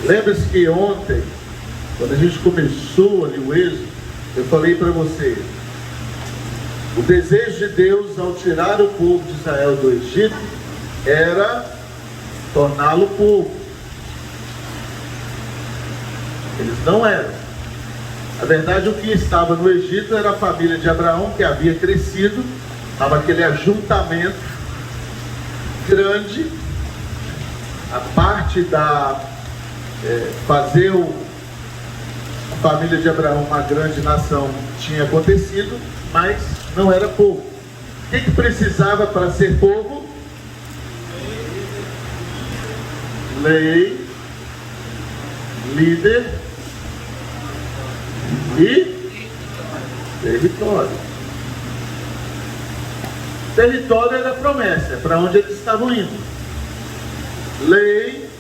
Lembre-se que ontem, quando a gente começou ali o Êxodo, eu falei para você, o desejo de Deus ao tirar o povo de Israel do Egito era torná-lo povo. Eles não eram. Na verdade, o que estava no Egito era a família de Abraão, que havia crescido, estava aquele ajuntamento grande, a parte da fazer a família de Abraão uma grande nação tinha acontecido, mas não era povo. O que precisava para ser povo? Lei, líder e território. Território era a promessa, para onde eles estavam indo. Lei.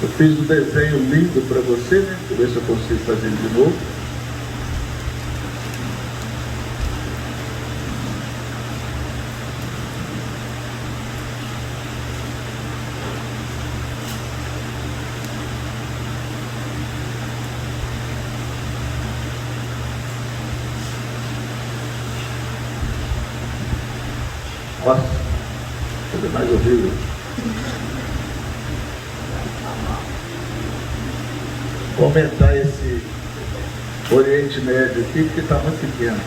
Eu fiz um desenho lindo para você, né? Deixa eu ver se eu consigo fazer ele de novo. Nossa, coisa mais horrível. Vou aumentar esse Oriente Médio aqui, porque está muito pequeno.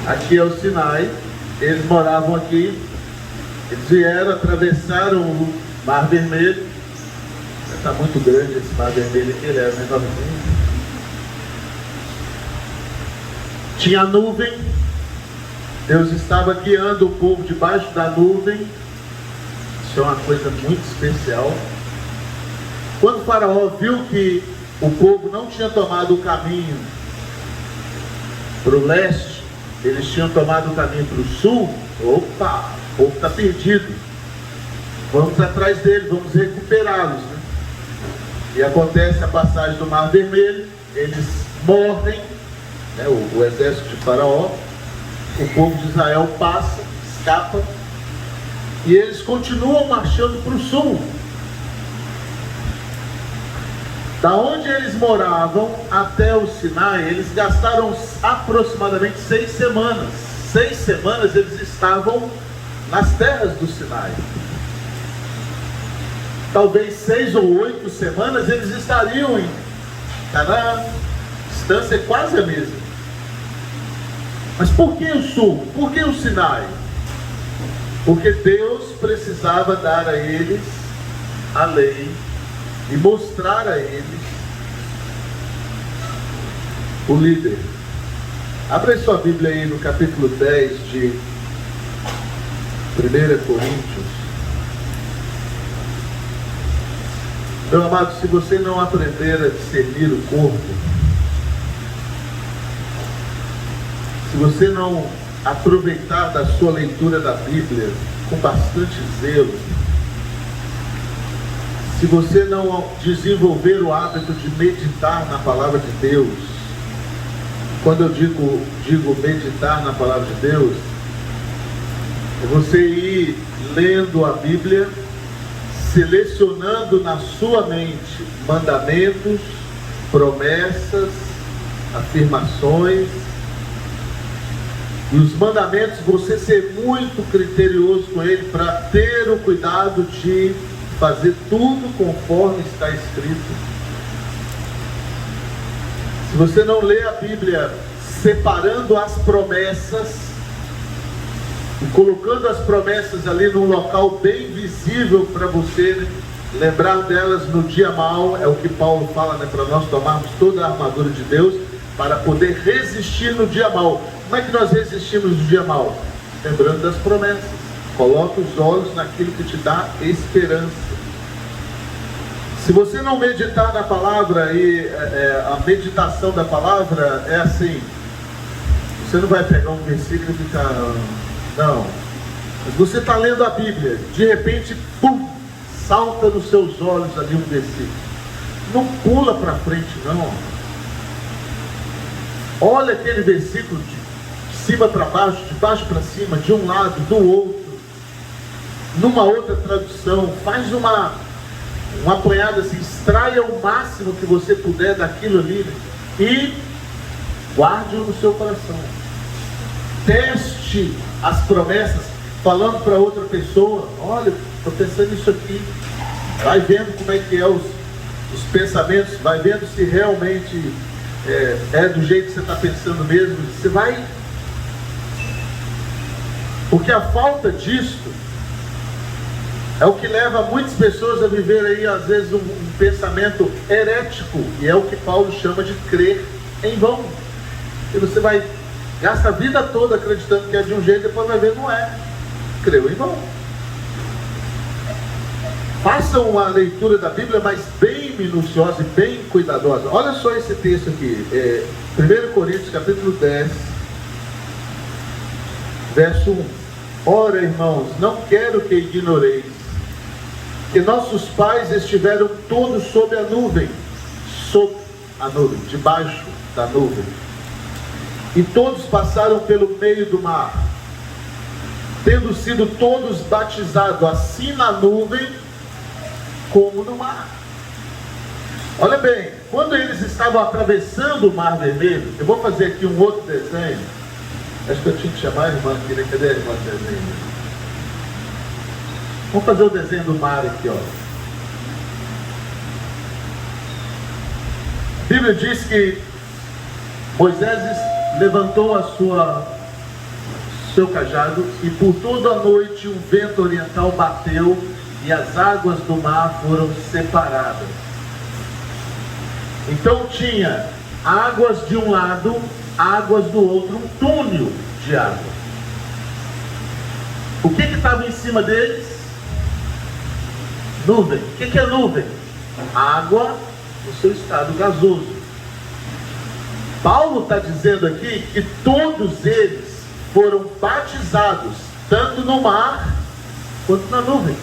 Aqui é o Sinai, eles moravam aqui, eles vieram, atravessaram o Mar Vermelho. Está muito grande esse Mar Vermelho aqui, ele é menorzinho. Tinha nuvem, Deus estava guiando o povo debaixo da nuvem. Isso é uma coisa muito especial. Quando o faraó viu que o povo não tinha tomado o caminho para o leste, eles tinham tomado o caminho para o sul. Opa, o povo está perdido, vamos atrás deles, vamos recuperá-los, né? E acontece a passagem do Mar Vermelho, eles morrem, né, o exército de faraó, o povo de Israel passa, escapa, e eles continuam marchando para o sul. Da onde eles moravam até o Sinai, eles gastaram aproximadamente 6 semanas. 6 semanas eles estavam nas terras do Sinai. Talvez 6 ou 8 semanas eles estariam em Canaã. A distância é quase a mesma. Mas por que o sul? Por que o Sinai? Porque Deus precisava dar a eles a lei e mostrar a eles o líder. Abra sua Bíblia aí no capítulo 10 de 1 Coríntios. Meu amado, se você não aprender a discernir o corpo, se você não aproveitar da sua leitura da Bíblia com bastante zelo, se você não desenvolver o hábito de meditar na palavra de Deus, quando eu digo meditar na palavra de Deus, é você ir lendo a Bíblia, selecionando na sua mente mandamentos, promessas, afirmações. E os mandamentos, você ser muito criterioso com ele para ter o cuidado de fazer tudo conforme está escrito. Se você não lê a Bíblia separando as promessas e colocando as promessas ali num local bem visível para você, né, lembrar delas no dia mau, é o que Paulo fala, né, para nós tomarmos toda a armadura de Deus para poder resistir no dia mau. Como é que nós resistimos no dia mau? Lembrando das promessas. Coloca os olhos naquilo que te dá esperança. Se você não meditar na palavra, e a meditação da palavra é assim, você não vai pegar um versículo e ficar, não. Mas você está lendo a Bíblia, de repente, pum, salta nos seus olhos ali um versículo. Não pula para frente, não. Olha aquele versículo cima para baixo, de baixo para cima, de um lado, do outro. Numa outra tradução, faz uma apanhada assim, extraia o máximo que você puder daquilo ali, né? E guarde-o no seu coração. Teste as promessas, falando para outra pessoa: olha, estou pensando nisso aqui. Vai vendo como é que é os pensamentos, vai vendo se realmente é do jeito que você está pensando mesmo. Você vai... Porque a falta disso é o que leva muitas pessoas a viver aí, às vezes, um pensamento herético. E é o que Paulo chama de crer em vão. E você vai, gasta a vida toda acreditando que é de um jeito, depois vai ver, não é. Creu em vão. Façam uma leitura da Bíblia, mas bem minuciosa e bem cuidadosa. Olha só esse texto aqui. 1 Coríntios, capítulo 10, verso 1. Ora, irmãos, não quero que ignoreis que nossos pais estiveram todos sob a nuvem, debaixo da nuvem, e todos passaram pelo meio do mar, tendo sido todos batizados, assim na nuvem como no mar. Olha bem, quando eles estavam atravessando o Mar Vermelho, eu vou fazer aqui um outro desenho. Acho que eu tinha que chamar a irmã aqui, né? Cadê a irmã do desenho? Vamos fazer o desenho do mar aqui, ó. A Bíblia diz que Moisés levantou seu cajado, e por toda a noite um vento oriental bateu e as águas do mar foram separadas. Então tinha águas de um lado, águas do outro, um túnel de água. O que estava em cima deles? Nuvem. O que é nuvem? Água no seu estado gasoso. Paulo está dizendo aqui que todos eles foram batizados, tanto no mar quanto na nuvem.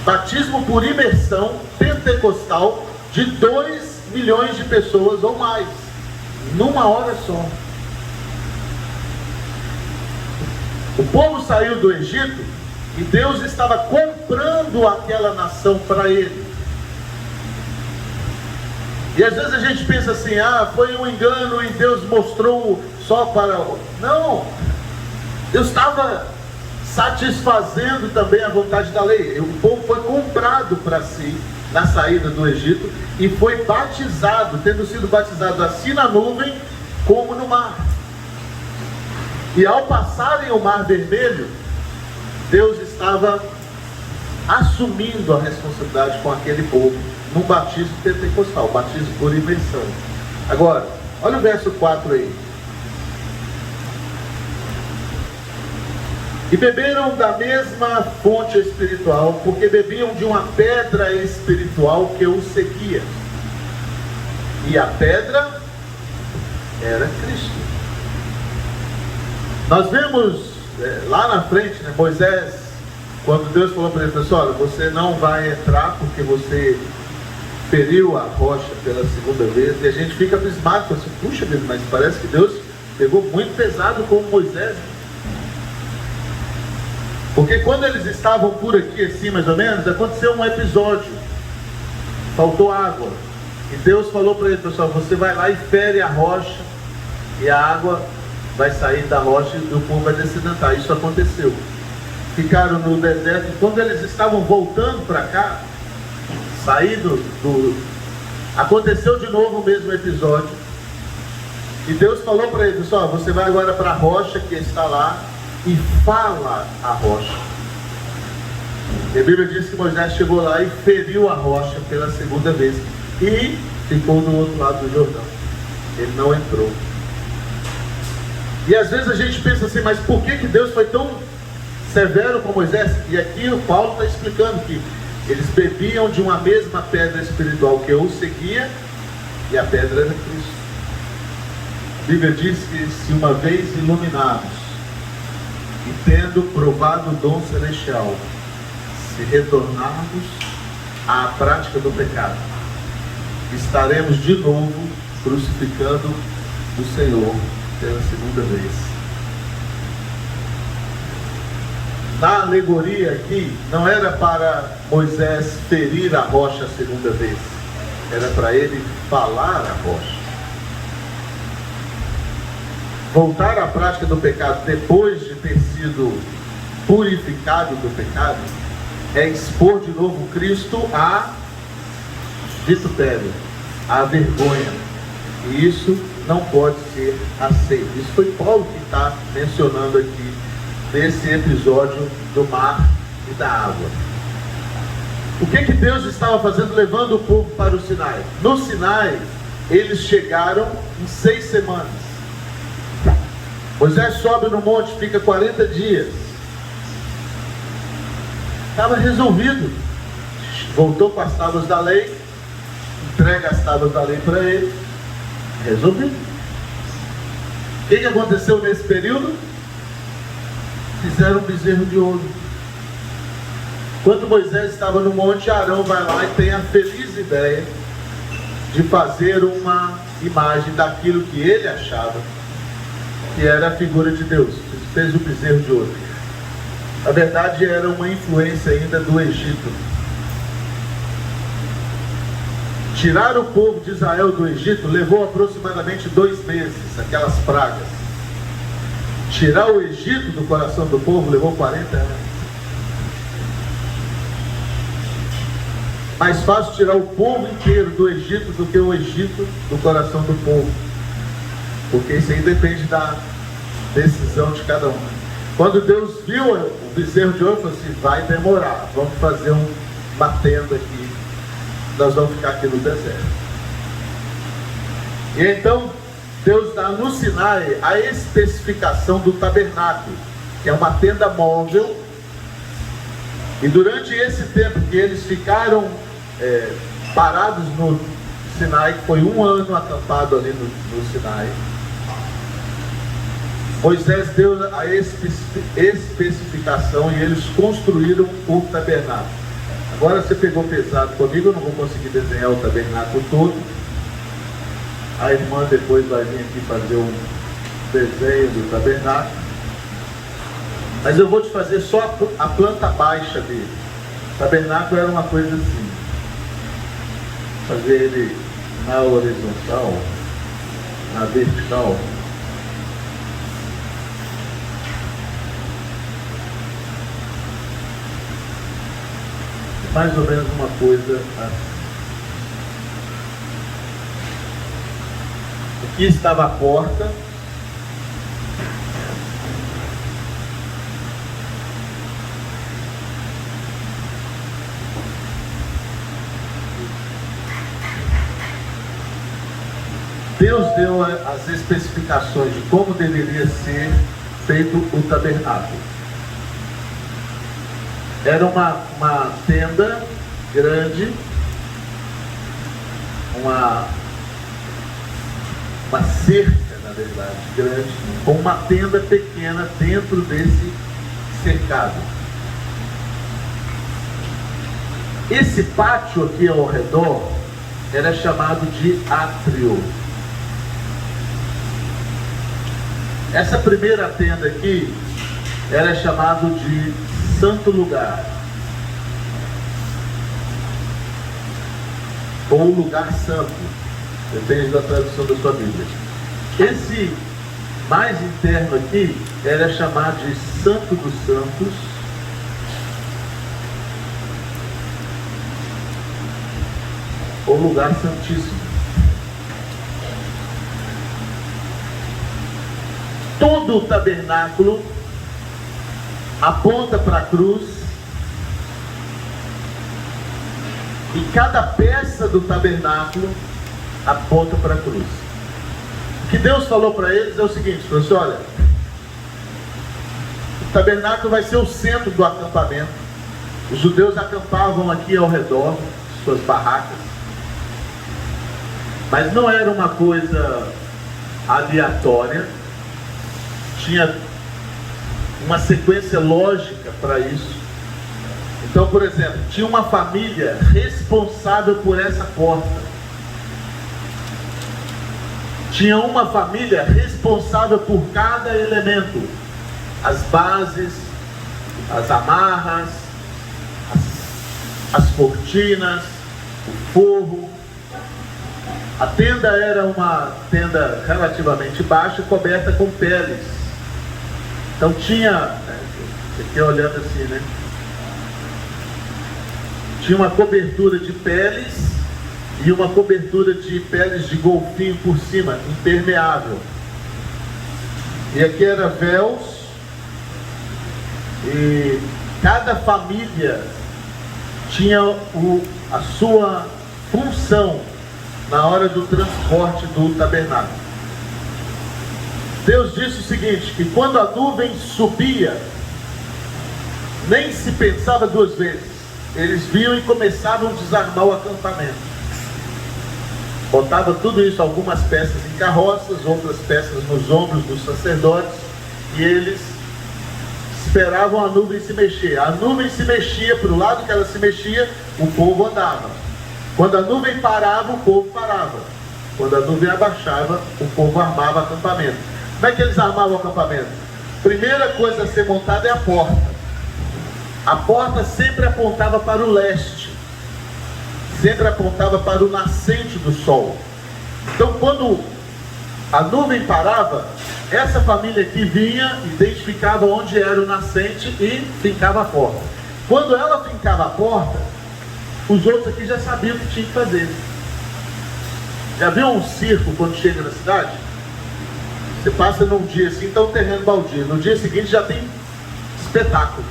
Batismo por imersão pentecostal de 2 milhões de pessoas ou mais, numa hora só. O povo saiu do Egito e Deus estava comprando aquela nação para ele. E às vezes a gente pensa assim: foi um engano e Deus mostrou só para... Não! Deus estava satisfazendo também a vontade da lei. O povo foi comprado para si na saída do Egito e foi batizado, tendo sido batizado assim na nuvem como no mar. E ao passarem o Mar Vermelho, Deus estava assumindo a responsabilidade com aquele povo, num batismo pentecostal, batismo por imersão. Agora, olha o verso 4 aí. E beberam da mesma fonte espiritual, porque bebiam de uma pedra espiritual que os seguia. E a pedra era Cristo. Nós vemos lá na frente, né, Moisés, quando Deus falou para ele: olha, você não vai entrar porque você feriu a rocha pela segunda vez. E a gente fica abismado, assim: puxa vida, mas parece que Deus pegou muito pesado com Moisés. Porque quando eles estavam por aqui assim, mais ou menos, aconteceu um episódio. Faltou água. E Deus falou para ele: pessoal, você vai lá e fere a rocha, e a água vai sair da rocha e o povo vai descedentar. Isso aconteceu. Ficaram no deserto. E quando eles estavam voltando para cá, saído aconteceu de novo o mesmo episódio. E Deus falou para ele: pessoal, você vai agora para a rocha que está lá e fala a rocha. E a Bíblia diz que Moisés chegou lá e feriu a rocha pela segunda vez e ficou do outro lado do Jordão. Ele não entrou. E às vezes a gente pensa assim: mas por que Deus foi tão severo com Moisés? E aqui o Paulo está explicando que eles bebiam de uma mesma pedra espiritual que os seguia, e a pedra era Cristo. A Bíblia diz que se uma vez iluminados e tendo provado o dom celestial, se retornarmos à prática do pecado, estaremos de novo crucificando o Senhor pela segunda vez. Na alegoria aqui, não era para Moisés ferir a rocha a segunda vez, era para ele falar a rocha. Voltar à prática do pecado depois de ter sido purificado do pecado é expor de novo Cristo a vitupério, a vergonha. E isso não pode ser aceito. Isso foi Paulo que está mencionando aqui nesse episódio do mar e da água. O que Deus estava fazendo levando o povo para o Sinai? No Sinai, eles chegaram em 6 semanas. Moisés sobe no monte, fica 40 dias. Estava resolvido. Voltou com as tábuas da lei, entrega as tábuas da lei para ele. Resolvido. O que aconteceu nesse período? Fizeram um bezerro de ouro. Quando Moisés estava no monte, Arão vai lá e tem a feliz ideia de fazer uma imagem daquilo que ele achava que era a figura de Deus. Fez o bezerro de ouro. Na verdade, era uma influência ainda do Egito. Tirar o povo de Israel do Egito levou aproximadamente 2 meses, aquelas pragas. Tirar o Egito do coração do povo levou 40 anos. Mais fácil tirar o povo inteiro do Egito do que o Egito do coração do povo. Porque isso aí depende da decisão de cada um. Quando Deus viu o bezerro de ouro, falou assim: vai demorar, vamos fazer uma tenda aqui, nós vamos ficar aqui no deserto. E então Deus dá no Sinai a especificação do tabernáculo, que é uma tenda móvel. E durante esse tempo que eles ficaram parados no Sinai, que foi 1 ano acampado ali no Sinai, Moisés deu a especificação e eles construíram o tabernáculo. Agora você pegou pesado comigo, eu não vou conseguir desenhar o tabernáculo todo. A irmã depois vai vir aqui fazer um desenho do tabernáculo. Mas eu vou te fazer só a planta baixa dele. O tabernáculo era uma coisa assim. Fazer ele na horizontal, na vertical. Mais ou menos uma coisa assim. Aqui estava a porta. Deus deu as especificações de como deveria ser feito o tabernáculo. Era uma tenda grande, uma cerca, na verdade, grande, com uma tenda pequena dentro desse cercado. Esse pátio aqui ao redor era chamado de átrio. Essa primeira tenda aqui era chamado de Santo Lugar, ou Lugar Santo, depende da tradução da sua Bíblia. Esse mais interno aqui era chamado de Santo dos Santos, ou Lugar Santíssimo. Todo o tabernáculo aponta para a cruz, e cada peça do tabernáculo aponta para a cruz. O que Deus falou para eles é o seguinte: falou assim, olha, o tabernáculo vai ser o centro do acampamento. Os judeus acampavam aqui ao redor, suas barracas, mas não era uma coisa aleatória, tinha uma sequência lógica para isso. Então, por exemplo, tinha uma família responsável por essa porta. tinha uma família responsável por cada elemento: as bases, as amarras, as cortinas, o forro. A tenda era uma tenda relativamente baixa, coberta com peles. Então tinha, aqui olhando assim, né? Tinha uma cobertura de peles e uma cobertura de peles de golfinho por cima, impermeável. E aqui era véus, e cada família tinha a sua função na hora do transporte do tabernáculo. Deus disse o seguinte, que quando a nuvem subia, nem se pensava duas vezes. Eles vinham e começavam a desarmar o acampamento. Botava tudo isso, algumas peças em carroças, outras peças nos ombros dos sacerdotes, e eles esperavam a nuvem se mexer. A nuvem se mexia, para o lado que ela se mexia, o povo andava. Quando a nuvem parava, o povo parava. Quando a nuvem abaixava, o povo armava o acampamento. Como é que eles armavam o acampamento? Primeira coisa a ser montada é a porta. A porta sempre apontava para o leste, sempre apontava para o nascente do sol. Então, quando a nuvem parava, essa família aqui vinha, identificava onde era o nascente e fincava a porta. Quando ela fincava a porta, os outros aqui já sabiam o que tinha que fazer. Já viu um circo quando chega na cidade? Você passa num dia assim, está um terreno baldio. No dia seguinte já tem espetáculo.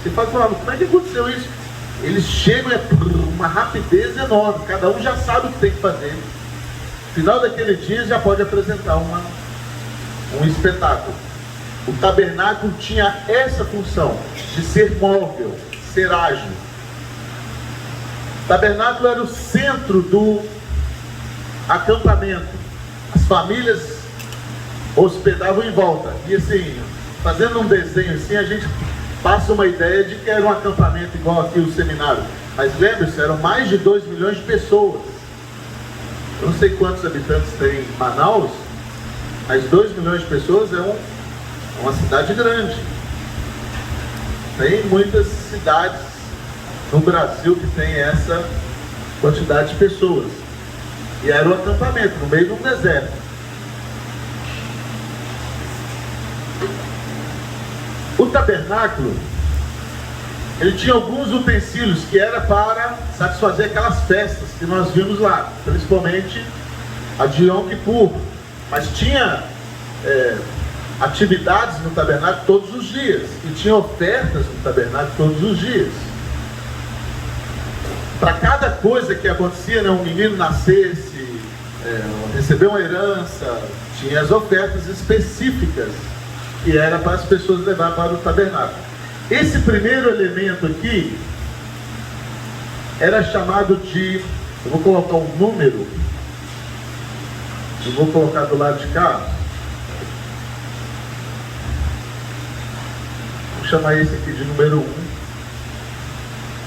Você fala, como é que aconteceu isso? Eles chegam, é uma rapidez enorme. Cada um já sabe o que tem que fazer. No final daquele dia já pode apresentar um espetáculo. O tabernáculo tinha essa função de ser móvel, ser ágil. O tabernáculo era o centro do acampamento. As famílias hospedavam em volta. E assim, fazendo um desenho assim, a gente passa uma ideia de que era um acampamento igual aqui o seminário. Mas lembre-se, eram mais de 2 milhões de pessoas. Eu não sei quantos habitantes tem Manaus, mas 2 milhões de pessoas é uma cidade grande. Tem muitas cidades no Brasil que tem essa quantidade de pessoas. E era um acampamento no meio de um deserto. O tabernáculo, ele tinha alguns utensílios que era para satisfazer aquelas festas que nós vimos lá, principalmente a de Yom Kippur. Mas tinha atividades no tabernáculo todos os dias, e tinha ofertas no tabernáculo todos os dias. Para cada coisa que acontecia, né, um menino nascesse, receber uma herança, tinha as ofertas específicas que era para as pessoas levar para o tabernáculo. Esse primeiro elemento aqui era chamado de, eu vou colocar um número, eu vou colocar do lado de cá, vou chamar esse aqui de número 1.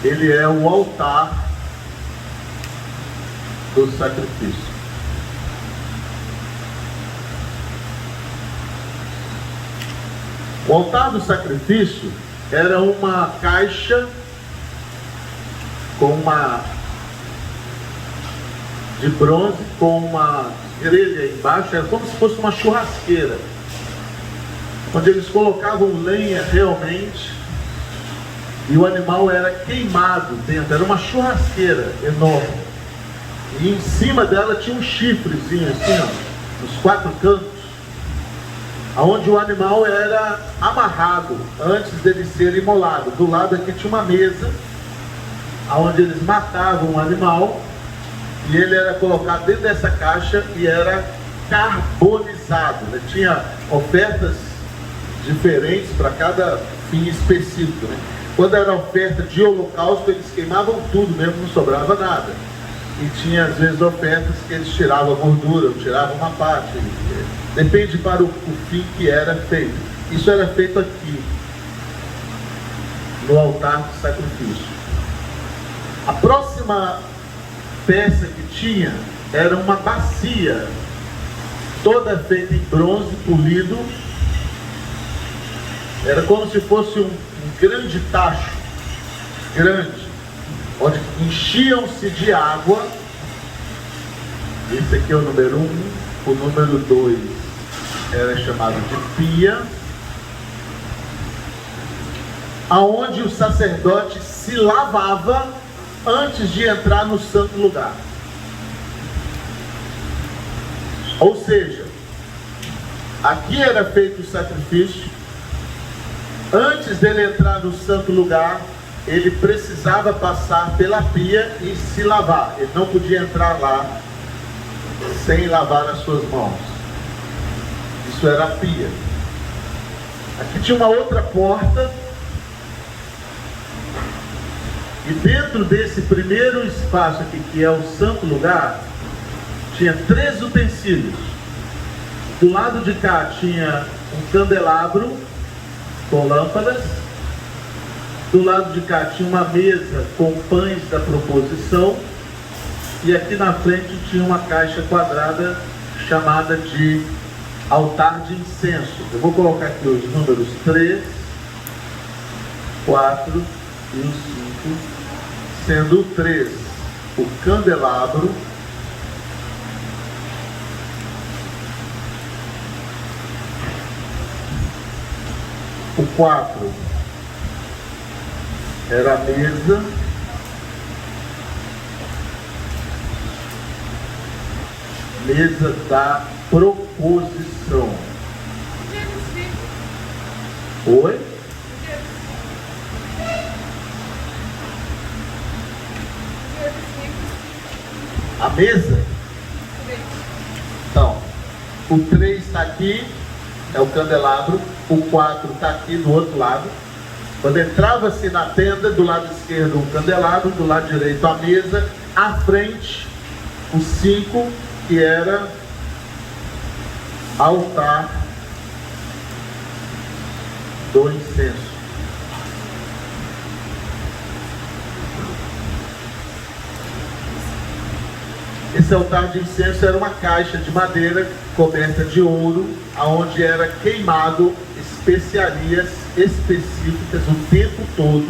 Ele é o altar do sacrifício. O altar do sacrifício era uma caixa de bronze com uma grelha embaixo, era como se fosse uma churrasqueira, onde eles colocavam lenha realmente, e o animal era queimado dentro. Era uma churrasqueira enorme, e em cima dela tinha um chifrezinho assim, ó, nos 4 cantos, onde o animal era amarrado antes dele ser imolado. Do lado aqui tinha uma mesa, onde eles matavam o animal, e ele era colocado dentro dessa caixa e era carbonizado, né? Tinha ofertas diferentes para cada fim específico, né? Quando era oferta de holocausto, eles queimavam tudo mesmo, não sobrava nada. E tinha às vezes ofertas que eles tiravam a gordura, ou tiravam uma parte. Depende para o fim que era feito. Isso era feito aqui, no altar do sacrifício. A próxima peça que tinha era uma bacia toda feita em bronze polido. Era como se fosse um grande tacho, grande, onde enchiam-se de água. Esse aqui é o número 1, o número 2 era chamado de pia, aonde o sacerdote se lavava antes de entrar no santo lugar. Ou seja, aqui era feito o sacrifício. Antes dele entrar no santo lugar, ele precisava passar pela pia e se lavar. Ele não podia entrar lá sem lavar as suas mãos. Isso era a pia. Aqui tinha uma outra porta. E dentro desse primeiro espaço aqui, que é o santo lugar, tinha 3 utensílios. Do lado de cá tinha um candelabro com lâmpadas. Do lado de cá tinha uma mesa com pães da proposição. E aqui na frente tinha uma caixa quadrada chamada de altar de incenso. Eu vou colocar aqui os números 3, 4 e o 5. Sendo o 3 o candelabro, o 4 era a mesa, mesa da proposição. Oi? A mesa? Então, o 3 está aqui, é o candelabro, o 4 está aqui do outro lado. Quando entrava-se na tenda, do lado esquerdo o candelabro, do lado direito a mesa, à frente o 5, que era altar do incenso. Esse altar de incenso era uma caixa de madeira coberta de ouro, aonde era queimado especiarias específicas o tempo todo,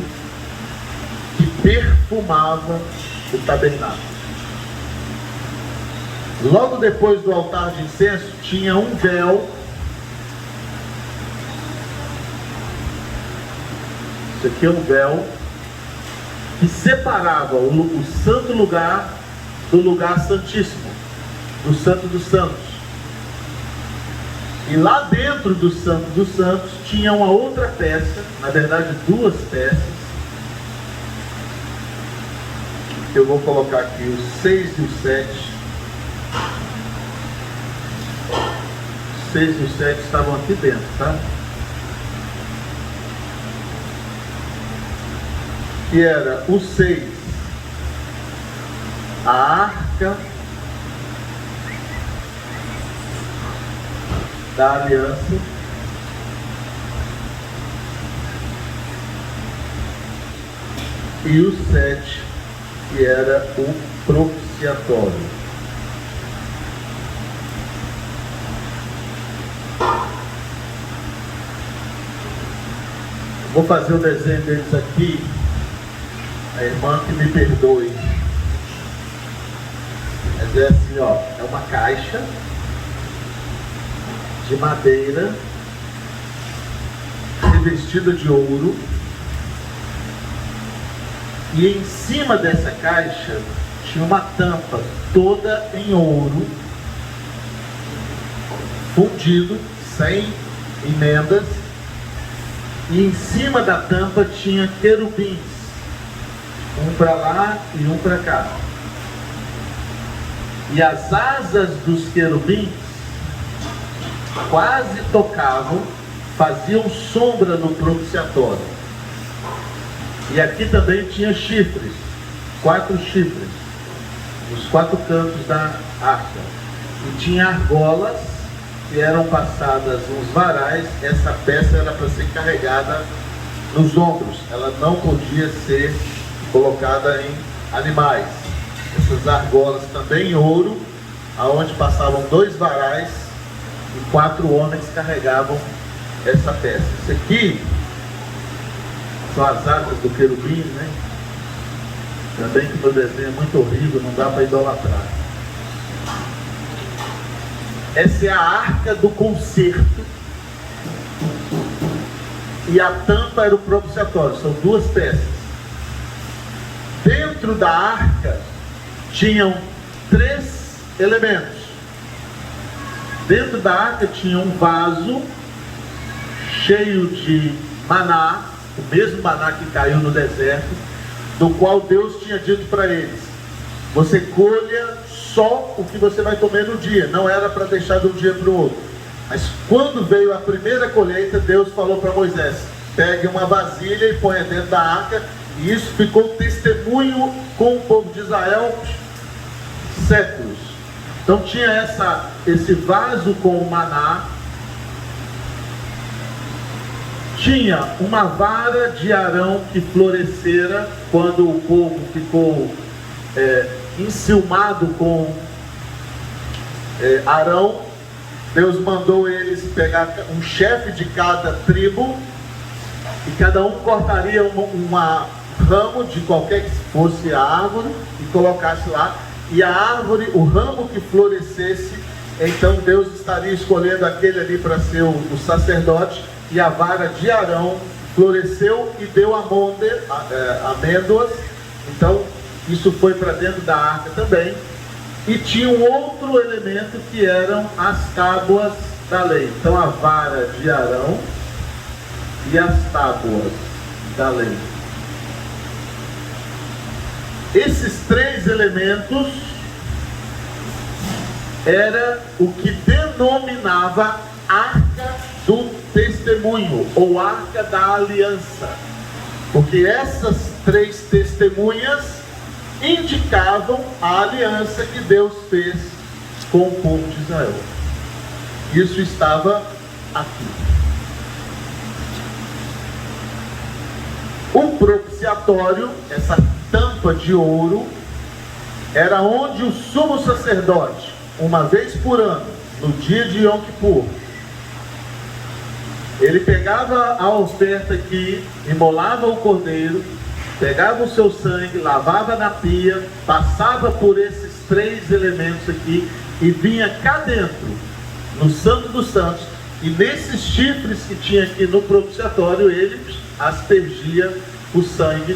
que perfumava o tabernáculo. Logo depois do altar de incenso tinha um véu. Isso aqui é um véu que separava o santo lugar do lugar santíssimo, do Santo dos Santos. E lá dentro do Santo dos Santos tinha uma outra peça, na verdade 2 peças. Eu vou colocar aqui os 6 e o 7. Os 6 e o 7 estavam aqui dentro, tá? Que era o 6, a arca da aliança, e o 7, que era o propiciatório. Vou fazer o desenho deles aqui. A irmã que me perdoe. Mas é assim, ó, é uma caixa de madeira revestida de ouro, e em cima dessa caixa tinha uma tampa toda em ouro fundido, sem emendas, e em cima da tampa tinha querubins, um para lá e um para cá. E as asas dos querubins quase tocavam, faziam sombra no propiciatório. E aqui também tinha chifres, 4 chifres, nos 4 cantos da arca. E tinha argolas que eram passadas nos varais. Essa peça era para ser carregada nos ombros, ela não podia ser colocada em animais. Essas argolas também em ouro, aonde passavam 2 varais e 4 homens carregavam essa peça. Isso aqui são as asas do querubim, né? Também que meu desenho é muito horrível, não dá para idolatrar. Essa é a arca do concerto. E a tampa era o propiciatório. São 2 peças. Dentro da arca tinham 3 elementos. Dentro da arca tinha um vaso cheio de maná, o mesmo maná que caiu no deserto, do qual Deus tinha dito para eles: você colha só o que você vai comer no dia. Não era para deixar de um dia para o outro. Mas quando veio a primeira colheita, Deus falou para Moisés: pegue uma vasilha e ponha dentro da arca. E isso ficou testemunho com o povo de Israel séculos. Então tinha esse vaso com o maná. Tinha uma vara de Arão que florescera quando o povo ficou enciumado com Arão. Deus mandou eles pegar um chefe de cada tribo, e cada um cortaria uma ramo de qualquer que fosse a árvore e colocasse lá, e a árvore, o ramo que florescesse, então Deus estaria escolhendo aquele ali para ser o sacerdote. E a vara de Arão floresceu e deu amêndoas. Então isso foi para dentro da arca também. E tinha um outro elemento que eram as tábuas da lei. Então a vara de Arão e as tábuas da lei. Esses 3 elementos era o que denominava arca do testemunho, ou arca da aliança, porque essas 3 testemunhas indicavam a aliança que Deus fez com o povo de Israel. Isso estava aqui. O propiciatório, essa tampa de ouro, era onde o sumo sacerdote, uma vez por ano, no dia de Yom Kippur, ele pegava a oferta aqui, imolava o cordeiro, pegava o seu sangue, lavava na pia, passava por esses 3 elementos aqui e vinha cá dentro, no Santo dos Santos, e nesses chifres que tinha aqui no propiciatório, ele aspergia o sangue,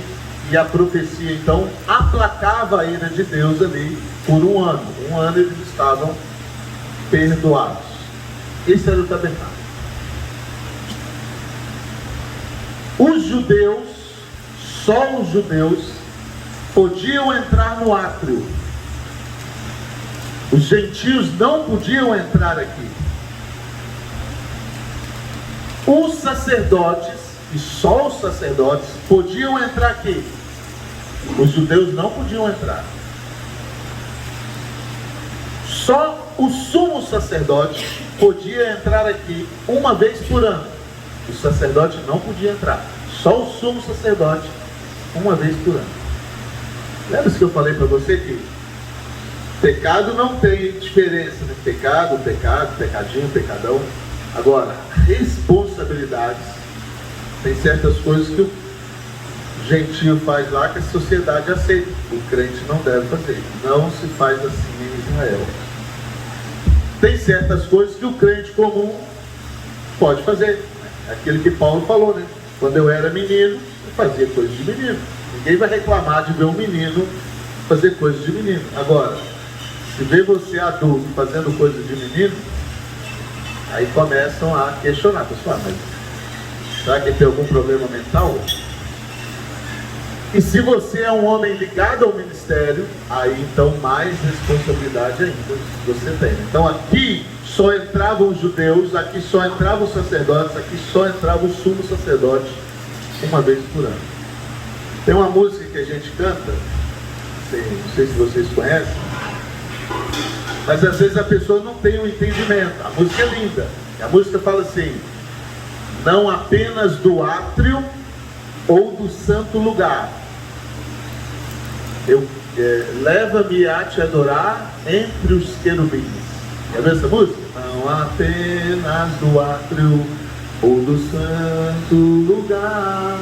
e a profecia então aplacava a ira de Deus ali por 1 ano. 1 ano eles estavam perdoados. Esse era o tabernáculo. Os judeus, só os judeus, podiam entrar no átrio. Os gentios não podiam entrar aqui. Os sacerdotes, e só os sacerdotes, podiam entrar aqui. Os judeus não podiam entrar. Só o sumo sacerdote podia entrar aqui uma vez por ano. O sacerdote não podia entrar. Só o sumo sacerdote, uma vez por ano. Lembra que eu falei para você que pecado não tem diferença, né? Pecado, pecadinho, pecadão. Agora, responsabilidades, tem certas coisas que o gentio faz lá que a sociedade aceita. O crente não deve fazer. Não se faz assim em Israel. Tem certas coisas que o crente comum pode fazer. Aquilo que Paulo falou, né? Quando eu era menino, eu fazia coisas de menino. Ninguém vai reclamar de ver um menino fazer coisas de menino. Agora, se vê você adulto fazendo coisas de menino, aí começam a questionar. Pessoal, mas será que tem algum problema mental? E se você é um homem ligado ao ministério, aí então mais responsabilidade ainda você tem. Então aqui só entravam os judeus, aqui só entravam os sacerdotes, aqui só entrava o sumo sacerdote uma vez por ano. Tem uma música que a gente canta, não sei se vocês conhecem, mas às vezes a pessoa não tem o entendimento. A música é linda. A música fala assim: não apenas do átrio ou do santo lugar, leva-me a te adorar entre os querubins. Já viu essa música? não apenas do átrio ou do santo lugar.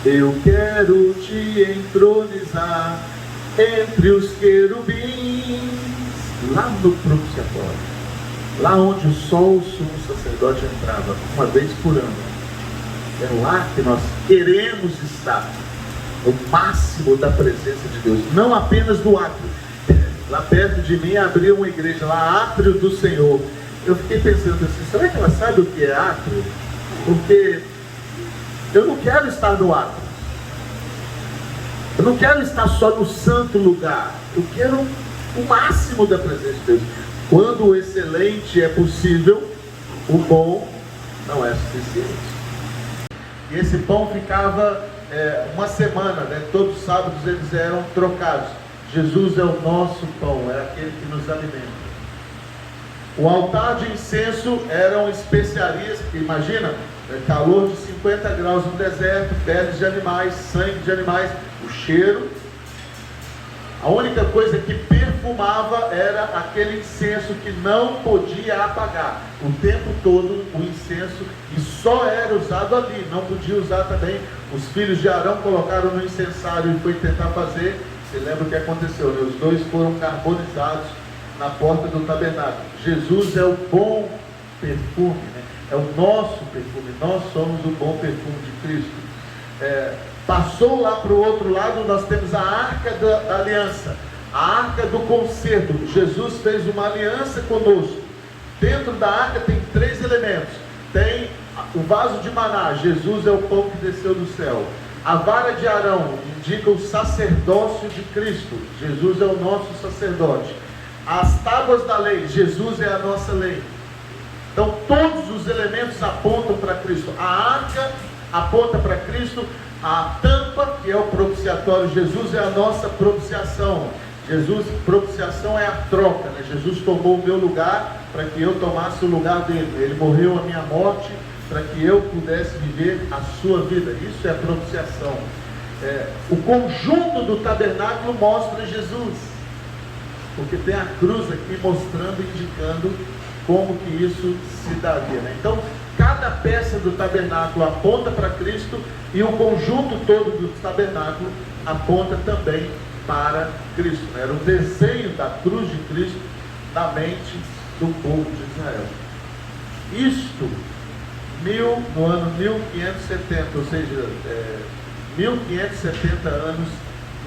Eu quero te entronizar entre os querubins, lá no propiciatório, lá onde o sumo sacerdote entrava uma vez por ano. É lá que nós queremos estar, no máximo da presença de Deus, não apenas do átrio. Lá perto de mim abriu uma igreja lá, Átrio do Senhor. Eu fiquei pensando assim, será que ela sabe o que é átrio? Porque eu não quero estar no átrio. Eu não quero estar só no santo lugar. Eu quero o máximo da presença de Deus. Quando o excelente é possível, o bom não é suficiente. E esse pão ficava uma semana, né? Todos os sábados eles eram trocados. Jesus é o nosso pão, é aquele que nos alimenta. O altar de incenso eram especiarias, porque imagina, calor de 50 graus no deserto, peles de animais, sangue de animais, o cheiro. A única coisa que perfumava era aquele incenso que não podia apagar. O tempo todo o incenso, e só era usado ali, não podia usar também. Os filhos de Arão colocaram no incensário e foi tentar fazer. Você lembra o que aconteceu, né? Os dois foram carbonizados na porta do tabernáculo. Jesus é o bom perfume, né? É o nosso perfume, nós somos o bom perfume de Cristo. Passou lá para o outro lado, nós temos a arca da aliança, a arca do concerto. Jesus fez uma aliança conosco. Dentro da arca tem 3 elementos. Tem o vaso de maná, Jesus é o pão que desceu do céu. A vara de Arão indica o sacerdócio de Cristo, Jesus é o nosso sacerdote. As tábuas da lei, Jesus é a nossa lei. Então todos os elementos apontam para Cristo. A arca aponta para Cristo. A tampa, que é o propiciatório, Jesus é a nossa propiciação. Jesus, propiciação é a troca, né? Jesus tomou o meu lugar para que eu tomasse o lugar dele. Ele morreu a minha morte para que eu pudesse viver a sua vida. Isso é a propiciação. O conjunto do tabernáculo mostra Jesus, porque tem a cruz aqui mostrando, indicando como que isso se daria, né? Então cada peça do tabernáculo aponta para Cristo e o conjunto todo do tabernáculo aponta também para Cristo, né? Era o desenho da cruz de Cristo na mente do povo de Israel. Isto no ano 1570, ou seja, 1570 anos,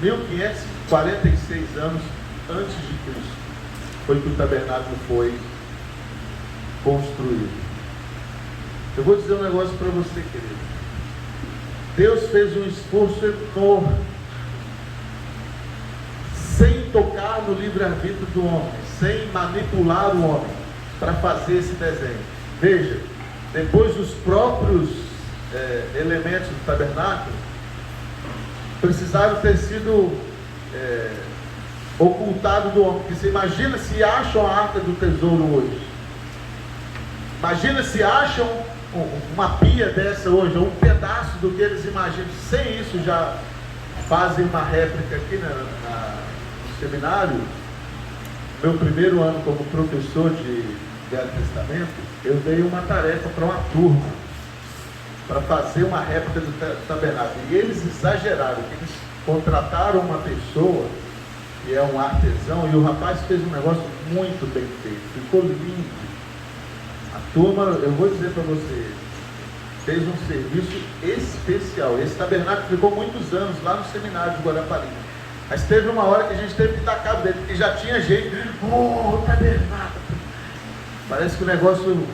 1546 anos antes de Cristo, foi que o tabernáculo foi construído. Eu vou dizer um negócio para você, querido. Deus fez um esforço enorme, sem tocar no livre-arbítrio do homem, sem manipular o homem, para fazer esse desenho. Veja, depois os próprios elementos do tabernáculo precisaram ter sido ocultados do homem. Porque você imagina se acham a arca do tesouro hoje. Imagina se acham uma pia dessa hoje, ou um pedaço do que eles imaginam. Sem isso já fazem uma réplica aqui no seminário. Meu primeiro ano como professor de Velho Testamento, eu dei uma tarefa para uma turma, para fazer uma réplica do tabernáculo. E eles exageraram, que eles contrataram uma pessoa, que é um artesão, e o rapaz fez um negócio muito bem feito, ficou lindo. A turma, eu vou dizer para você, fez um serviço especial. Esse tabernáculo ficou muitos anos lá no seminário de Guarapari. Mas teve uma hora que a gente teve que dar cabo dele, porque já tinha gente, tabernáculo. Parece que o negócio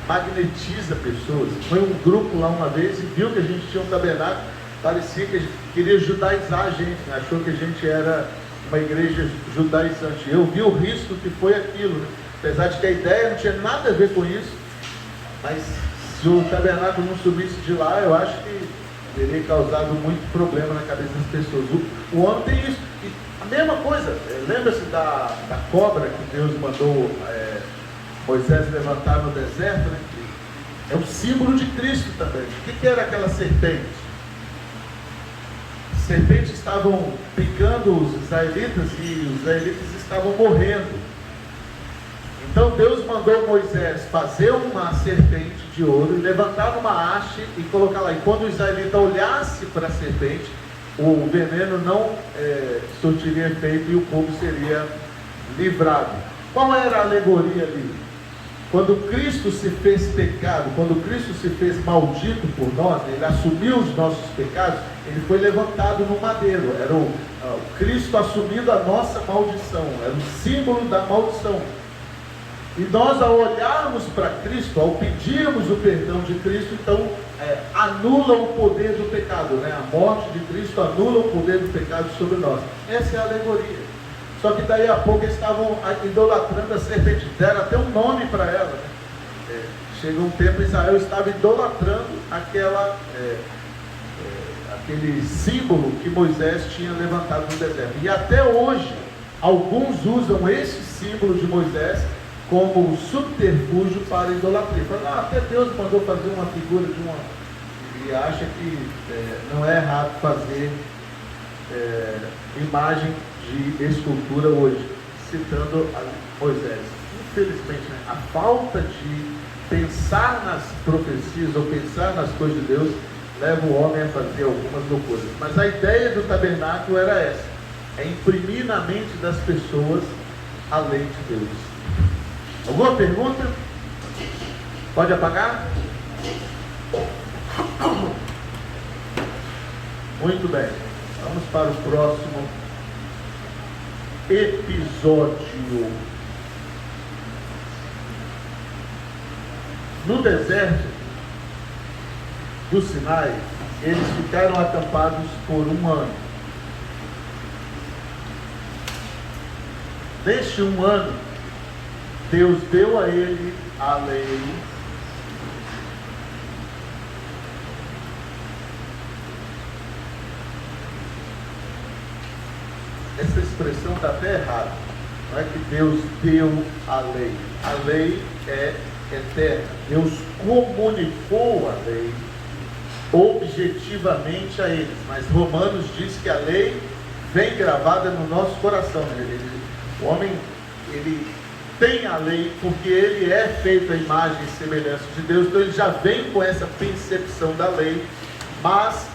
magnetiza pessoas. Foi um grupo lá uma vez e viu que a gente tinha um tabernáculo, parecia que a gente queria judaizar a gente, né? Achou que a gente era uma igreja judaizante. Eu vi o risco que foi aquilo, né? Apesar de que a ideia não tinha nada a ver com isso, mas se o tabernáculo não subisse de lá, eu acho que teria causado muito problema na cabeça das pessoas. O homem tem isso. E a mesma coisa, lembra-se da cobra que Deus mandou Moisés levantar no deserto, né? É um símbolo de Cristo também. O que era aquela serpente? As serpentes estavam picando os israelitas e os israelitas estavam morrendo. Então Deus mandou Moisés fazer uma serpente de ouro e levantar uma haste e colocar lá. E quando o israelita olhasse para a serpente, o veneno não surtiria efeito e o povo seria livrado. Qual era a alegoria ali? Quando Cristo se fez pecado, quando Cristo se fez maldito por nós, ele assumiu os nossos pecados, ele foi levantado no madeiro. Era o Cristo assumindo a nossa maldição, era o símbolo da maldição. E nós, ao olharmos para Cristo, ao pedirmos o perdão de Cristo, então anula o poder do pecado, né? A morte de Cristo anula o poder do pecado sobre nós. Essa é a alegoria. Só que daí a pouco eles estavam idolatrando a serpente, deram até um nome para ela, né? Chega um tempo, Israel estava idolatrando aquele símbolo que Moisés tinha levantado no deserto. E até hoje, alguns usam esse símbolo de Moisés como subterfúgio para idolatria. Falam, até Deus mandou fazer uma figura de uma... E acha que não é errado fazer imagem de escultura hoje, citando a Moisés. Infelizmente, né, a falta de pensar nas profecias ou pensar nas coisas de Deus leva o homem a fazer algumas loucuras. Mas a ideia do tabernáculo era essa: imprimir na mente das pessoas a lei de Deus. Alguma pergunta? Pode apagar? Muito bem. Vamos para o próximo episódio. No deserto do Sinai, eles ficaram acampados por um ano. Neste um ano, Deus deu a ele a lei, essa expressão está até errada. Não é que Deus deu a lei. A lei é eterna. Deus comunicou a lei objetivamente a eles. Mas Romanos diz que a lei vem gravada no nosso coração. O homem, ele tem a lei porque ele é feito à imagem e semelhança de Deus. Então ele já vem com essa percepção da lei. Mas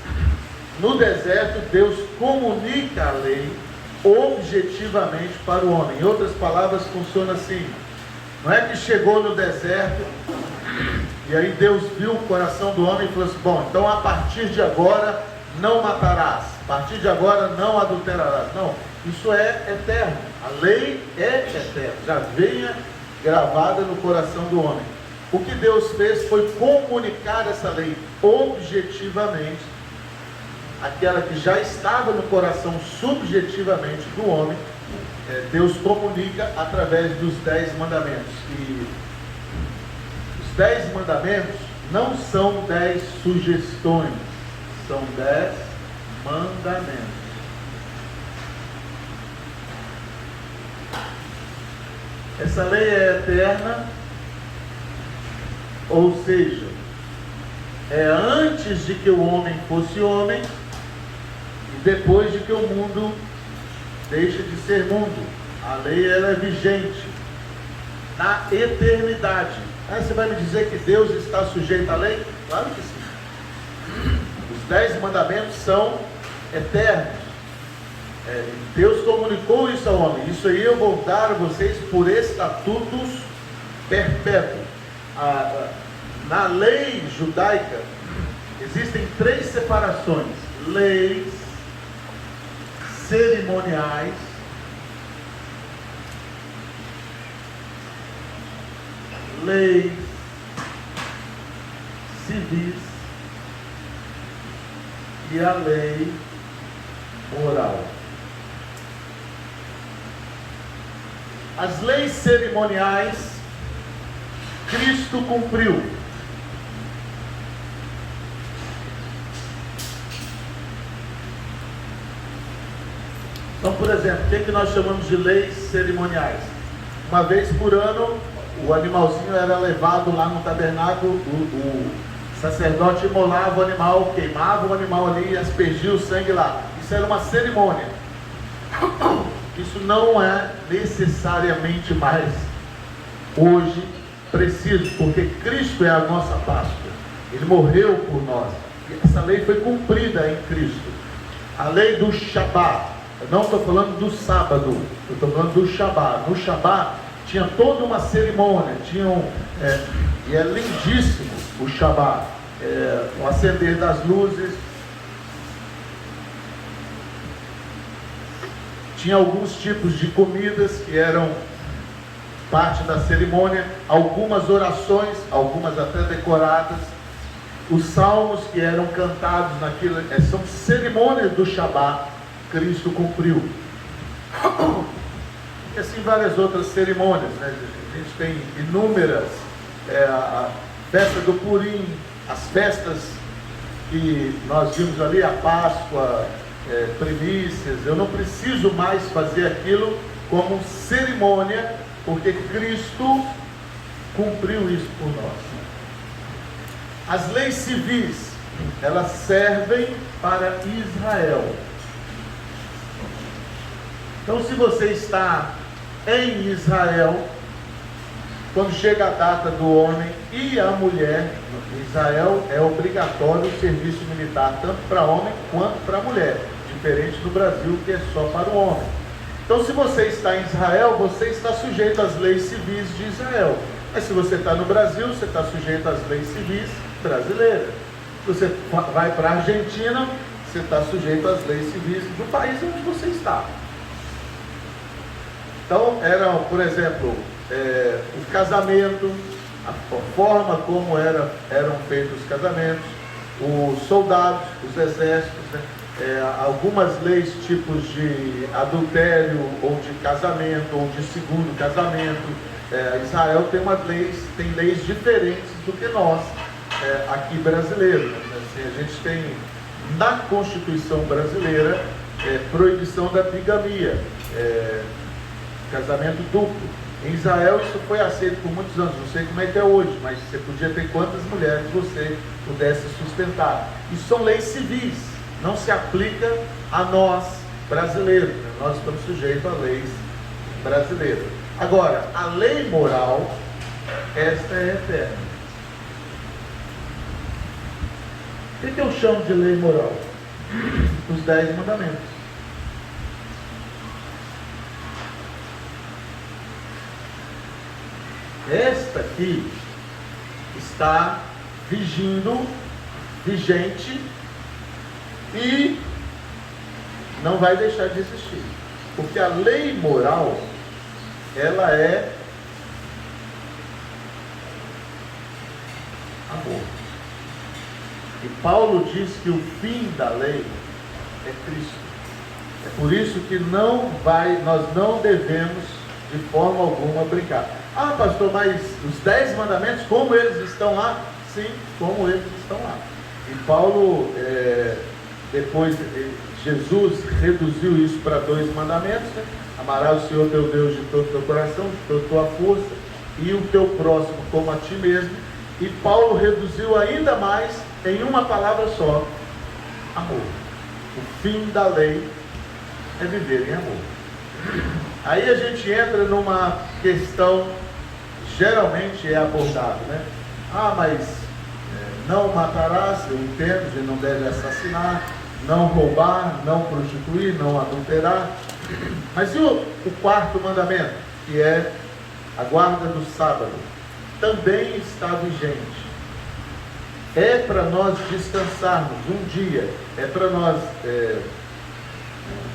no deserto Deus comunica a lei objetivamente para o homem. Em outras palavras, funciona assim: não é que chegou no deserto e aí Deus viu o coração do homem e falou assim: bom, então a partir de agora não matarás, a partir de agora não adulterarás. Não, isso é eterno. A lei é eterna, já venha gravada no coração do homem. O que Deus fez foi comunicar essa lei objetivamente, aquela que já estava no coração subjetivamente do homem. Deus comunica através dos 10 mandamentos. E os 10 mandamentos não são 10 sugestões, são 10 mandamentos. Essa lei é eterna, ou seja, é antes de que o homem fosse homem e depois de que o mundo deixe de ser mundo. A lei, ela é vigente na eternidade. Aí você vai me dizer que Deus está sujeito à lei? Claro que sim. Os 10 mandamentos são eternos. Deus comunicou isso ao homem: isso aí eu vou dar a vocês por estatutos perpétuos. Na lei judaica existem 3 separações: leis, cerimoniais, leis civis e a lei moral. As leis cerimoniais Cristo cumpriu. Então, por exemplo, o que nós chamamos de leis cerimoniais? Uma vez por ano, o animalzinho era levado lá no tabernáculo, o sacerdote imolava o animal, queimava o animal ali e aspergia o sangue lá. Isso era uma cerimônia. Isso não é necessariamente mais hoje preciso, porque Cristo é a nossa Páscoa. Ele morreu por nós. E essa lei foi cumprida em Cristo. A lei do Shabá. Eu não estou falando do sábado, eu estou falando do Shabá. No Shabá tinha toda uma cerimônia, e é lindíssimo o Shabá. O acender das luzes. Tinha alguns tipos de comidas que eram parte da cerimônia, algumas orações, algumas até decoradas, os salmos que eram cantados naquilo, são cerimônias do Shabá. Cristo cumpriu. E assim várias outras cerimônias, né? A gente tem inúmeras, a festa do Purim, as festas que nós vimos ali, a Páscoa, primícias. Eu não preciso mais fazer aquilo como cerimônia, porque Cristo cumpriu isso por nós. As leis civis, elas servem para Israel. Então, se você está em Israel, quando chega a data do homem e a mulher, em Israel é obrigatório o serviço militar, tanto para homem quanto para mulher, diferente do Brasil, que é só para o homem. Então, se você está em Israel, você está sujeito às leis civis de Israel. Mas se você está no Brasil, você está sujeito às leis civis brasileiras. Se você vai para a Argentina, você está sujeito às leis civis do país onde você está. Então, por exemplo, o casamento, a forma como eram feitos os casamentos, os soldados, os exércitos, né? Algumas leis, tipos de adultério, ou de casamento, ou de segundo casamento. Israel tem leis diferentes do que nós, aqui brasileiros. Assim, a gente tem, na Constituição brasileira, proibição da bigamia, casamento duplo. Em Israel isso foi aceito por muitos anos, não sei como é que é hoje, mas você podia ter quantas mulheres você pudesse sustentar. Isso são leis civis, não se aplica a nós brasileiros, né? Nós estamos sujeitos a leis brasileiras. Agora, a lei moral, esta é eterna. O que eu chamo de lei moral? Os 10 mandamentos. Esta aqui está vigente e não vai deixar de existir. Porque a lei moral, ela é amor. E Paulo diz que o fim da lei é Cristo. É por isso que nós não devemos de forma alguma brincar. Ah, pastor, mas os 10 mandamentos, como eles estão lá? Sim, como eles estão lá. E Paulo, depois, Jesus reduziu isso para 2 mandamentos, né? Amarás o Senhor teu Deus de todo o teu coração, de toda a tua força, e o teu próximo como a ti mesmo. E Paulo reduziu ainda mais em uma palavra só: amor. O fim da lei é viver em amor. Aí a gente entra numa questão, geralmente é abordado, né? Ah, mas não matarás, eu entendo, a gente não deve assassinar, não roubar, não prostituir, não adulterar. Mas e o 4º mandamento, que é a guarda do sábado? Também está vigente. É para nós descansarmos um dia, é para nós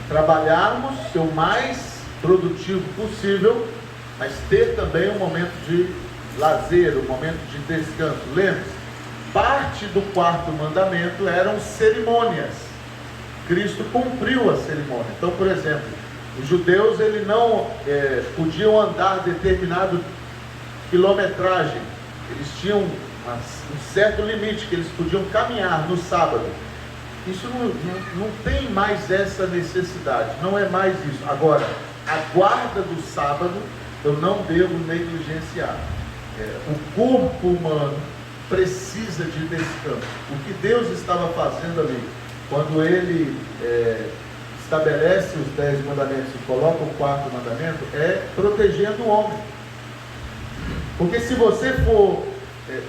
trabalharmos o mais produtivo possível, mas ter também um momento de lazer, um momento de descanso. Lembre-se, parte do 4º mandamento eram cerimônias. Cristo cumpriu a cerimônia. Então, por exemplo, os judeus eles não podiam andar determinado quilometragem. Eles tinham um certo limite que eles podiam caminhar no sábado. Isso não tem mais essa necessidade, não é mais isso. Agora, a guarda do sábado eu não devo negligenciar. O corpo humano precisa de descanso. O que Deus estava fazendo ali, quando Ele estabelece os 10 mandamentos e coloca o 4º mandamento, é protegendo o homem. Porque se você for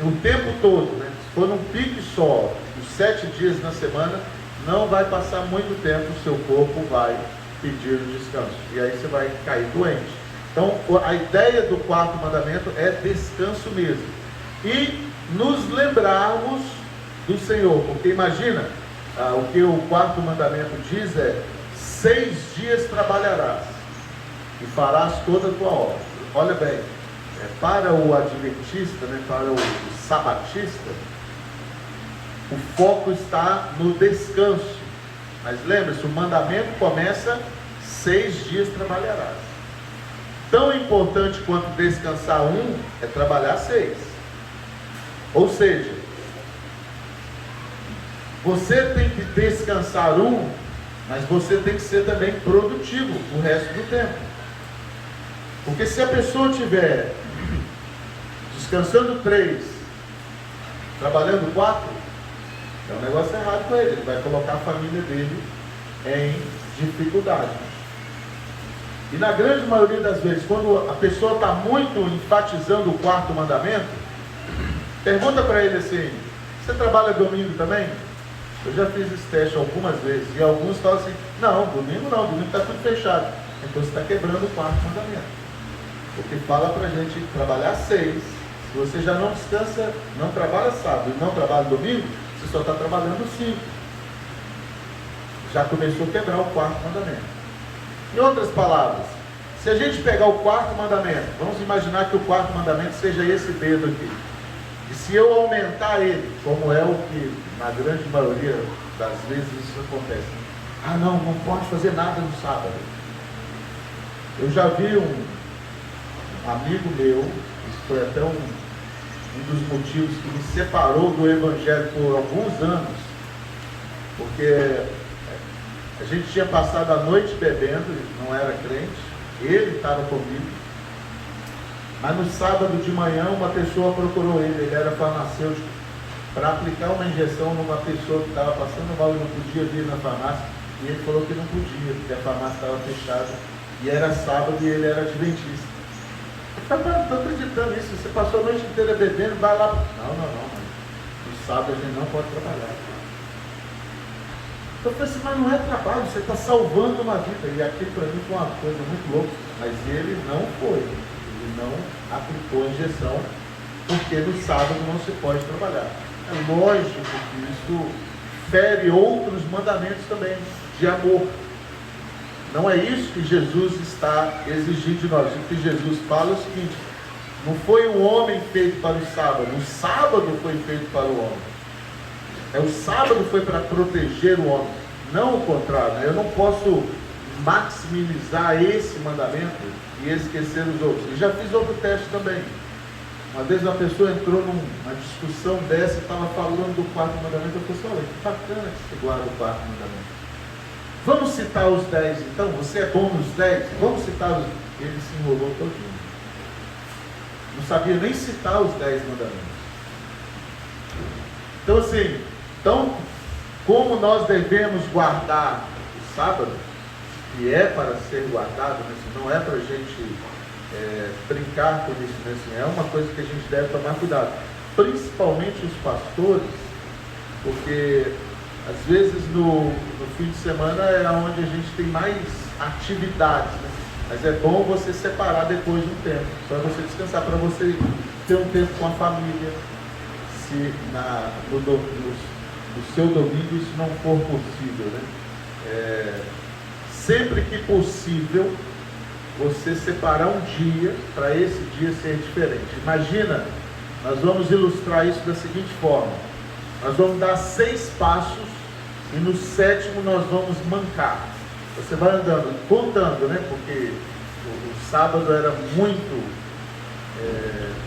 o tempo todo, né, se for num pique só, os 7 dias na semana, não vai passar muito tempo, o seu corpo vai pedir o descanso. E aí você vai cair doente. Então, a ideia do quarto mandamento é descanso mesmo. E nos lembrarmos do Senhor. Porque imagina, o que o quarto mandamento diz é: 6 dias trabalharás e farás toda a tua obra. Olha bem, para o adventista, né, para o sabatista, o foco está no descanso. Mas lembre-se, o mandamento começa: 6 dias trabalharás. Tão importante quanto descansar é trabalhar 6. Ou seja, você tem que descansar mas você tem que ser também produtivo o resto do tempo. Porque se a pessoa estiver descansando 3, trabalhando 4, é um negócio errado com ele. Ele vai colocar a família dele em dificuldade. E na grande maioria das vezes, quando a pessoa está muito enfatizando o quarto mandamento, pergunta para ele assim: você trabalha domingo também? Eu já fiz esse teste algumas vezes, e alguns falam assim: não, domingo está tudo fechado. Então você está quebrando o quarto mandamento. Porque fala para a gente trabalhar 6. Se você já não descansa, não trabalha sábado e não trabalha domingo, você só está trabalhando 5. Já começou a quebrar o quarto mandamento. Em outras palavras, se a gente pegar o quarto mandamento, vamos imaginar que o quarto mandamento seja esse dedo aqui. E se eu aumentar ele, como é o que na grande maioria das vezes isso acontece: não pode fazer nada no sábado. Eu já vi um amigo meu, isso foi até um dos motivos que me separou do evangelho por alguns anos, porque a gente tinha passado a noite bebendo, não era crente, ele estava comigo, mas no sábado de manhã uma pessoa procurou ele era farmacêutico, para aplicar uma injeção numa pessoa que estava passando mal e não podia vir na farmácia, e ele falou que não podia, porque a farmácia estava fechada, e era sábado e ele era adventista. Eu falei: não estou acreditando nisso, você passou a noite inteira bebendo, vai lá. Não, no sábado a gente não pode trabalhar. Eu falei assim: mas não é trabalho, você está salvando uma vida. E aquilo para mim foi uma coisa muito louca. Mas ele não foi, ele não aplicou a injeção, porque no sábado não se pode trabalhar. É lógico que isso fere outros mandamentos também, de amor. Não é isso que Jesus está exigindo de nós. O que Jesus fala é o seguinte: não foi o homem feito para o sábado foi feito para o homem. O sábado foi para proteger o homem, não o contrário. Eu não posso maximizar esse mandamento e esquecer os outros. E já fiz outro teste também. Uma vez uma pessoa entrou numa discussão dessa e estava falando do quarto mandamento. Eu falei assim: olha, que bacana que você guarda o quarto mandamento. Vamos citar os 10 então? Você é bom nos 10? Vamos citar os... Ele se enrolou todinho. Não sabia nem citar os 10 mandamentos. Então assim, como nós devemos guardar o sábado, que é para ser guardado, né? Não é para a gente brincar com isso, né? Assim, é uma coisa que a gente deve tomar cuidado, principalmente os pastores, porque às vezes no fim de semana é onde a gente tem mais atividades, né? Mas é bom você separar depois de um tempo, para você descansar, para você ter um tempo com a família, se no seu domingo isso não for possível, né? Sempre que possível, você separar um dia para esse dia ser diferente. Imagina, nós vamos ilustrar isso da seguinte forma: nós vamos dar 6 passos e no 7º nós vamos mancar. Você vai andando, contando, né? Porque o sábado era muito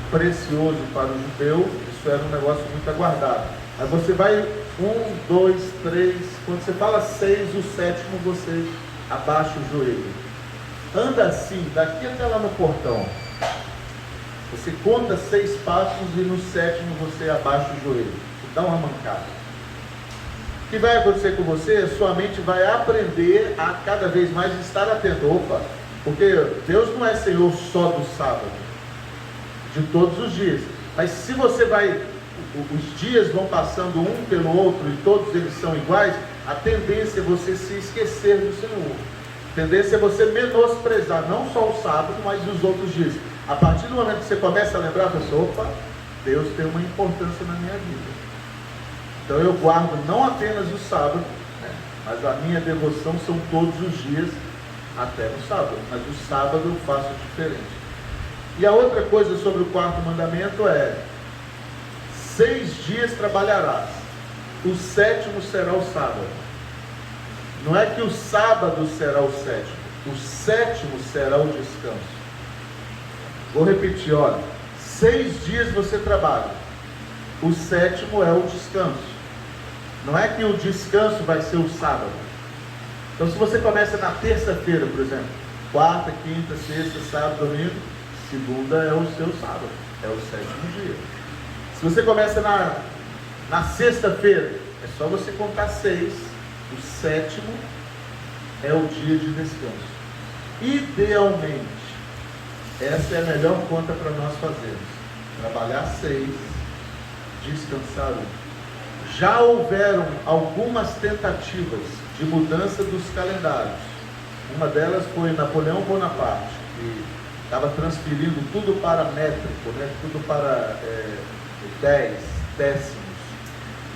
precioso para o judeu, isso era um negócio muito aguardado. Aí você vai 1, 2, 3, quando você fala 6, o 7º você abaixa o joelho. Anda assim, daqui até lá no portão. Você conta 6 passos e no 7º você abaixa o joelho. Dá uma mancada. O que vai acontecer com você? Sua mente vai aprender a cada vez mais estar atento. Opa, porque Deus não é Senhor só do sábado. de todos os dias. Mas se você vai, os dias vão passando um pelo outro e todos eles são iguais, a tendência é você se esquecer do Senhor. A tendência é você menosprezar não só o sábado, mas os outros dias. A partir do momento que você começa a lembrar, você, opa, Deus tem uma importância na minha vida. Então eu guardo não apenas o sábado, né, mas a minha devoção são todos os dias, até no sábado. Mas o sábado eu faço diferente. E a outra coisa sobre o quarto mandamento é: 6 dias trabalharás, o 7º será o sábado. Não é que o sábado será o 7º, o 7º será o descanso. Vou repetir, olha, 6 dias você trabalha, o 7º é o descanso. Não é que o descanso vai ser o sábado. Então se você começa na terça-feira, por exemplo, quarta, quinta, sexta, sábado, domingo, segunda é o seu sábado, é o 7º dia. Se você começa na sexta-feira, é só você contar 6, o 7º é o dia de descanso. Idealmente, essa é a melhor conta para nós fazermos: trabalhar 6, descansar 1. Já houveram algumas tentativas de mudança dos calendários. Uma delas foi Napoleão Bonaparte, que estava transferindo tudo para métrico, né? Tudo para 10 décimos.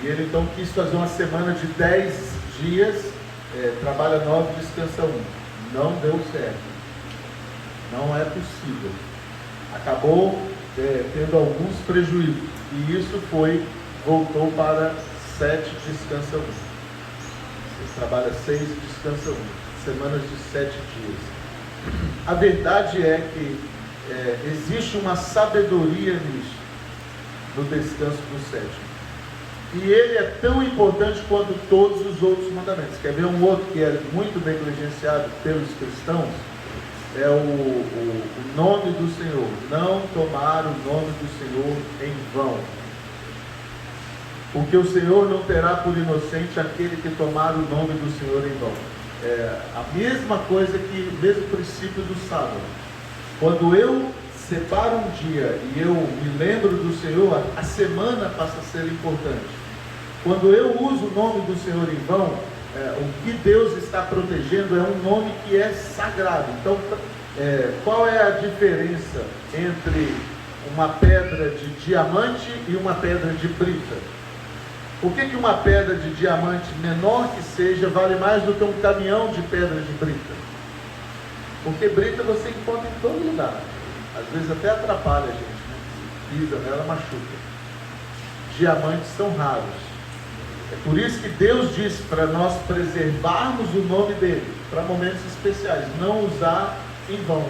E ele então quis fazer uma semana de 10 dias, trabalha 9, descansa 1. Não deu certo. Não é possível. Acabou tendo alguns prejuízos. E isso voltou para 7, descansa 1. Você trabalha 6, descansa 1. Semanas de 7 dias. A verdade é que existe uma sabedoria nisso, no descanso do 7º. E ele é tão importante quanto todos os outros mandamentos. Quer ver um outro que é muito negligenciado pelos cristãos? É o nome do Senhor. Não tomar o nome do Senhor em vão. Porque o Senhor não terá por inocente aquele que tomar o nome do Senhor em vão. É a mesma coisa que o mesmo princípio do sábado. Quando eu separo um dia e eu me lembro do Senhor, a semana passa a ser importante. Quando eu uso o nome do Senhor em vão, o que Deus está protegendo é um nome que é sagrado. Então, qual é a diferença entre uma pedra de diamante e uma pedra de brita? Por que uma pedra de diamante, menor que seja, vale mais do que um caminhão de pedra de brita? Porque brita você encontra em todo lugar. Às vezes até atrapalha a gente, né? Pisa nela, machuca. Diamantes são raros. É por isso que Deus diz para nós preservarmos o nome dele, para momentos especiais, não usar em vão.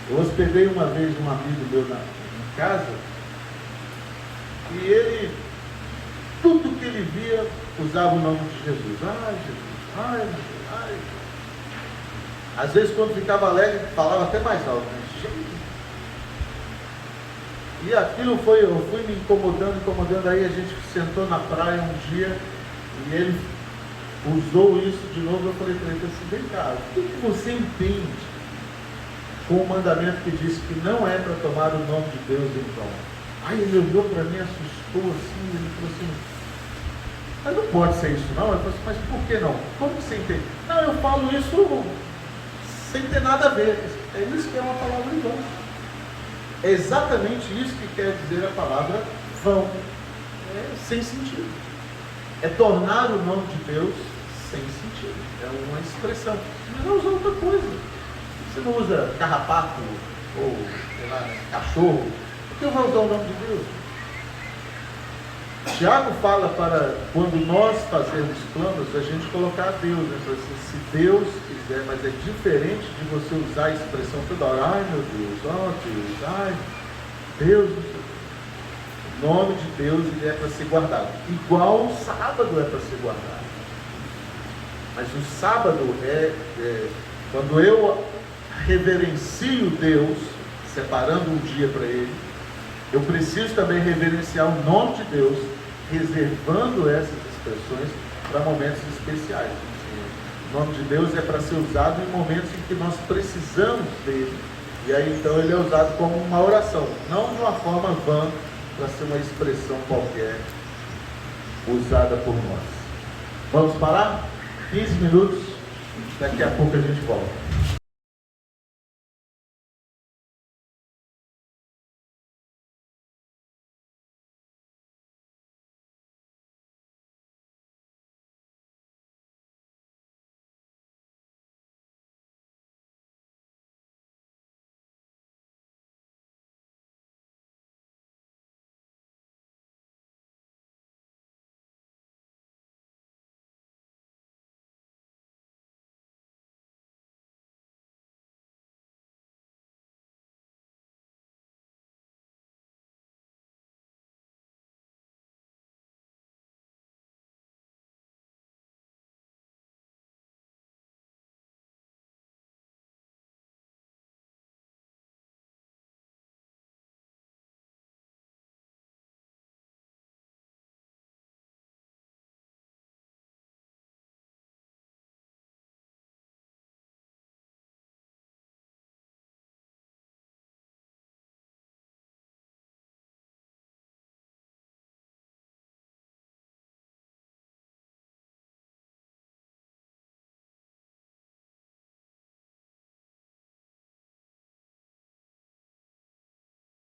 Eu hospedei uma vez um amigo meu na casa, e ele, tudo que ele via, usava o nome de Jesus. Ai, Jesus, ai, Jesus, ai. Às vezes quando ficava alegre, falava até mais alto, né? Jesus. E aquilo eu fui me incomodando, aí a gente sentou na praia um dia, e ele usou isso de novo. Eu falei para ele assim: vem cá, o que você entende com o mandamento que diz que não é para tomar o nome de Deus em vão? Aí ele olhou para mim, assustou assim, ele falou assim: mas não pode ser isso não. Eu falei assim: mas por que não? Como você entende? Não, eu falo isso sem ter nada a ver. É isso que é uma palavra em vão. É exatamente isso que quer dizer a palavra vão. É sem sentido. É tornar o nome de Deus sem sentido. É uma expressão. Você não usa outra coisa. Você não usa carrapato ou, sei lá, cachorro. Por que eu vou usar o nome de Deus? Tiago fala para, quando nós fazemos planos, a gente colocar Deus, né? Assim, se Deus quiser, mas é diferente de você usar a expressão toda hora: ai meu Deus, ó Deus, ai, Deus. O nome de Deus, ele é para ser guardado. Igual o sábado é para ser guardado. Mas o sábado quando eu reverencio Deus, separando um dia para Ele, eu preciso também reverenciar o nome de Deus, reservando essas expressões para momentos especiais. O nome de Deus é para ser usado em momentos em que nós precisamos dele, E aí então ele é usado como uma oração, não de uma forma vã, para ser uma expressão qualquer usada por nós. Vamos parar? 15 minutos, daqui a pouco a gente volta.